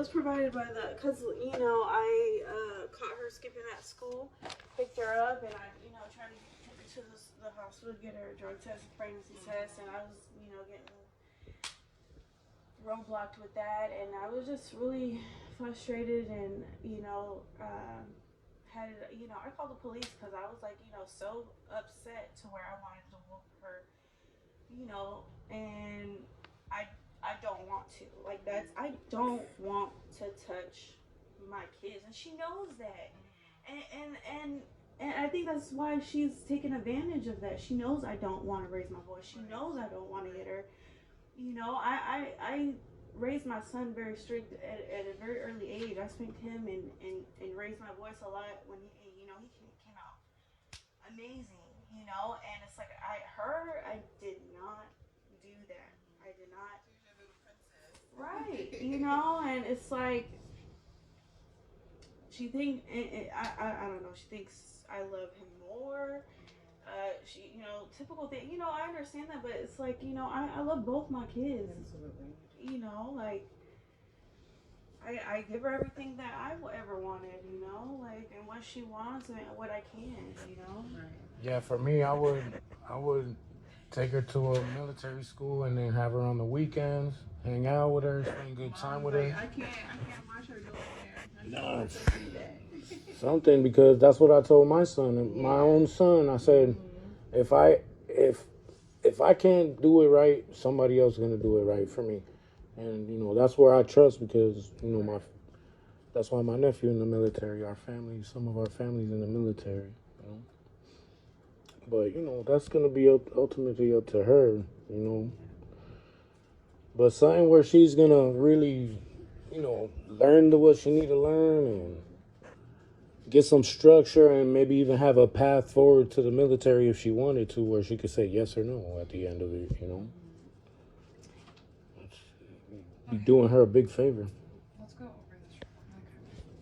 was provided by cause I caught her skipping at school, picked her up, and I tried to take her to the hospital, get her a drug test, pregnancy test, and I was getting roadblocked with that, and I was just really frustrated, and had I called the police because I was like so upset to where I wanted to whoop her, and I I don't want to. Like I don't want to touch my kids, and she knows that. And I think that's why she's taking advantage of that. She knows I don't want to raise my voice. She knows I don't want to hit her. I raised my son very strict at a very early age. I spanked him and raised my voice a lot when he came out amazing, and it's like I did not do that. I did not. Right, and it's like she thinks, I don't know, she thinks I love him more. She, typical thing, I understand that, but it's like, I love both my kids. Absolutely. Like, I give her everything that I ever wanted, like, and what she wants and what I can, Right. Yeah, for me, I would take her to a military school and then have her on the weekends, hang out with her, spend good time with her. I can't watch her go in there. No, That's every day. something, because that's what I told my son, my own son. I said, if I can't do it right, somebody else is gonna do it right for me, and that's where I trust, because that's why my nephew in the military, some of our families in the military, But that's gonna be ultimately up to her. But something where she's gonna really, learn what she need to learn and get some structure, and maybe even have a path forward to the military if she wanted to, where she could say yes or no at the end of it. Be doing her a big favor. Let's go over this. Okay.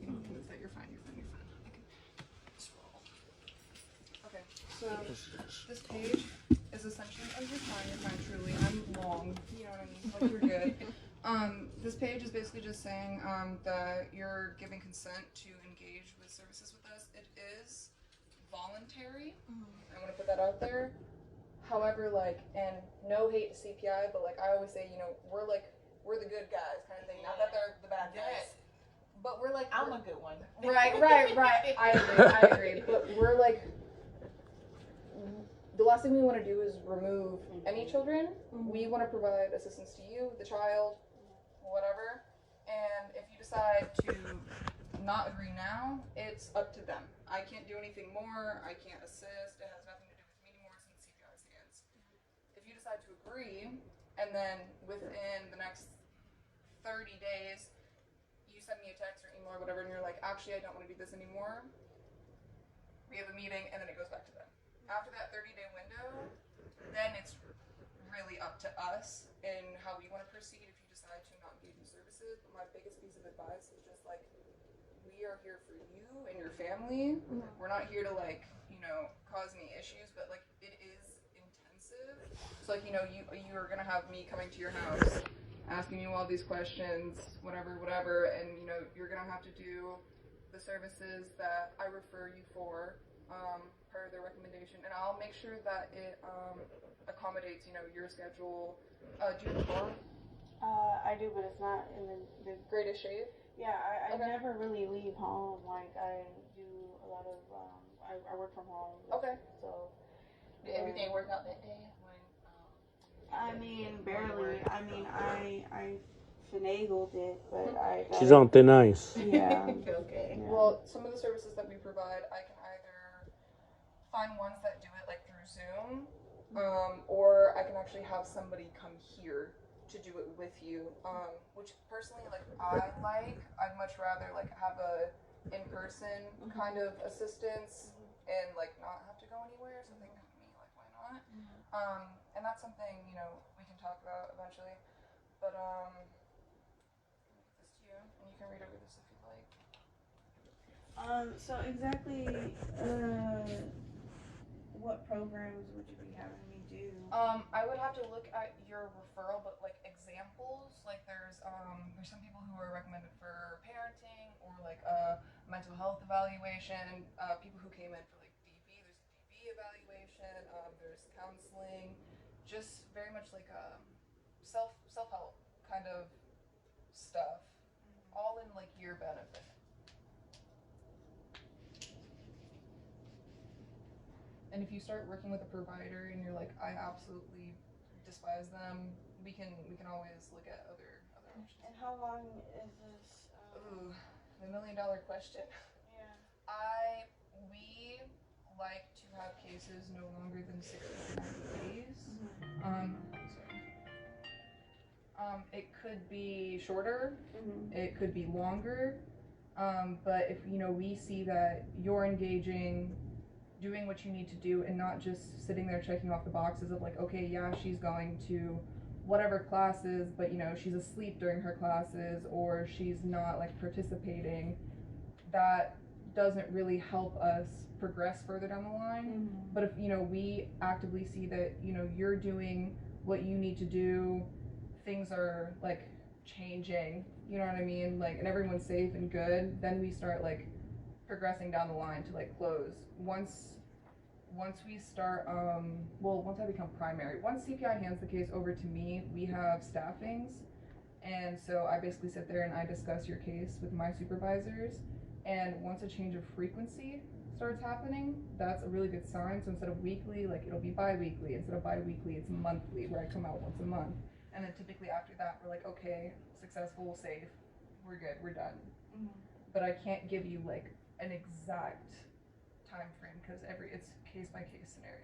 You don't lose that. You're fine. I can scroll. Okay. So this page is essentially, oh, you're fine, truly. I'm long. You know what I mean? Like, you're good. This page is basically just saying that you're giving consent to engage with services with us. It is voluntary. I want to put that out there. However, and no hate to CPI, but I always say, we're the good guys kind of thing. Not that they're the bad guys, but I'm a good one. Right. I agree. But we're the last thing we want to do is remove any children. We want to provide assistance to you, the child, whatever. And if you decide to not agree now, it's up to them. I can't do anything more. I can't assist. It has nothing to do with me anymore. It's in CPI's hands. If you decide to agree, and then within the next 30 days, you send me a text or email or whatever, and you're like, actually, I don't want to do this anymore, we have a meeting, and then it goes back to them. After that 30-day window, then it's really up to us in how we want to proceed if you decide to not engage in services. But my biggest piece of advice is just we are here for you and your family. We're not here to cause any issues, but it is intensive. So you are gonna have me coming to your house, asking you all these questions, whatever, and you're gonna have to do the services that I refer you for. Per their recommendation, and I'll make sure that it accommodates, your schedule. Do you have a car? I do, but it's not in the greatest shape. Yeah, I Okay. never really leave home. I do a lot of I work from home. Okay. So Did everything work out that day? I mean, barely. I mean, I finagled it, but I got She's on thin ice. Yeah. Okay. Yeah. Well, some of the services that we provide, I can either find ones that do it through Zoom, or I can actually have somebody come here to do it with you. Which personally, I'd much rather have a in-person kind of assistance and not have to go anywhere. So they come to me, why not? And that's something we can talk about eventually. But let me give this to you, and you can read over this if you'd like. So exactly, what programs would you be having me do? I would have to look at your referral, but like examples, like there's some people who are recommended for parenting or like a mental health evaluation. People who came in for like DB, there's a DB evaluation. There's counseling, just very much like self help kind of stuff, all in like your benefit. And if you start working with a provider and you're like, I absolutely despise them, we can always look at other options. And how long is this? Ooh, the $1 million question. Yeah. We like to have cases no longer than 60 to 90 days. It could be shorter, it could be longer, but if we see that you're engaging, doing what you need to do, and not just sitting there checking off the boxes of like, okay, yeah, she's going to whatever classes, but she's asleep during her classes, or she's not like participating, that doesn't really help us progress further down the line. But if we actively see that you're doing what you need to do, things are like changing, you know what I mean, like, and everyone's safe and good, then we start like progressing down the line to like close. Once we start, once I become primary, once CPI hands the case over to me, we have staffings, and so I basically sit there and I discuss your case with my supervisors, and once a change of frequency starts happening, that's a really good sign. So instead of weekly, like it'll be bi-weekly. Instead of bi-weekly, it's monthly, where I come out once a month. And then typically after that, we're like, okay, successful, safe, we're good, we're done. But I can't give you like an exact time frame because it's case by case scenario.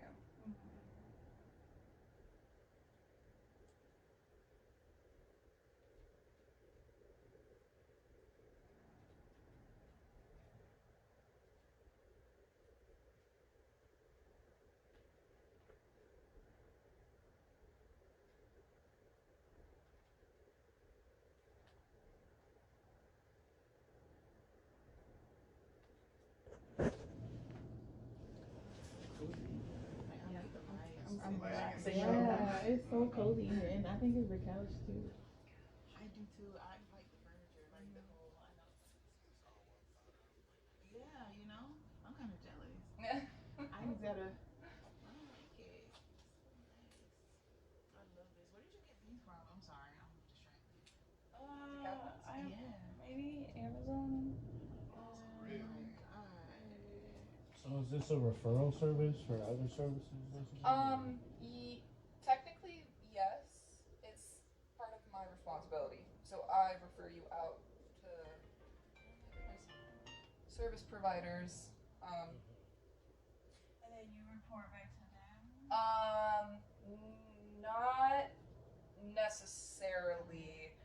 I'm relaxing. Yeah, it's so cozy here, and I think it's the couch too. I do too. I like the furniture, like the whole. I know. Yeah, I'm kind of jealous. I just gotta. I like it. Nice. I love this. Where did you get these from? I'm sorry, I'm distracted. Maybe Amazon. So is this a referral service for other services? Technically, yes. It's part of my responsibility. So I refer you out to service providers. And then you report back to them? Not necessarily.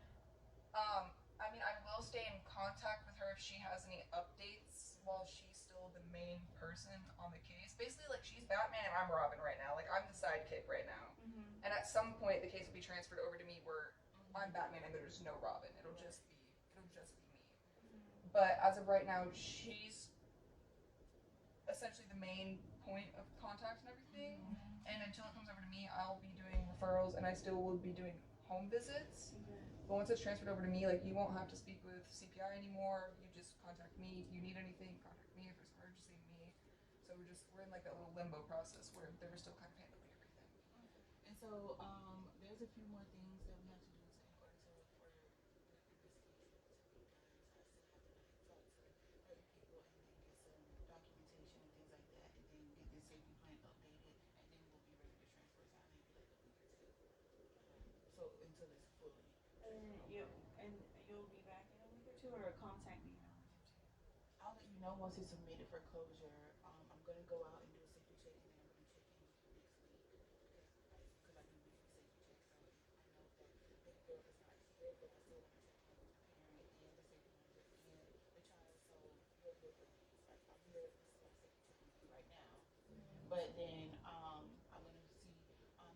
I mean, I will stay in contact with her if she has any updates while she's still the main person on the case. Basically, like, she's Batman and I'm Robin right now. Like, I'm the sidekick right now. And at some point, the case will be transferred over to me where I'm Batman and there's no Robin. It'll just be me. But as of right now, she's essentially the main point of contact and everything. And until it comes over to me, I'll be doing referrals, and I still will be doing home visits. But once it's transferred over to me, like, you won't have to speak with CPI anymore. You just contact me. If you need anything, contact me. If there's an emergency, me. So we're in like that little limbo process where they're still kind of handling everything. And so, there's a few more things that we have to do in order for the investigation to be done. So I still have to talk to other people and then get some documentation and things like that, and then get this safety plan updated, and then we'll be ready to transfer. So maybe like a week or two. So until it's fully. And you'll be back in a week or two, or contact me in a week or two? I'll let you know once it's submitted for closure. I'm gonna go out and do a safety check, and then I'm gonna check in next week because I do weekly safety checks. So I know that baby girl is not here, but I still want to check in with the parent and the safety manager and the child. So you'll get the like I'm here. This is my safety check with you right now. But then I'm gonna see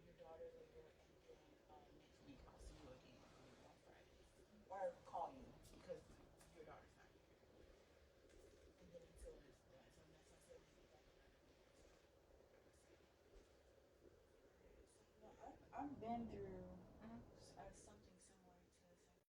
your daughter later, and then next week I'll see you again on Friday or call you because your daughter's not here. And then until it's done, so unless I said maybe like another week or two. I've been through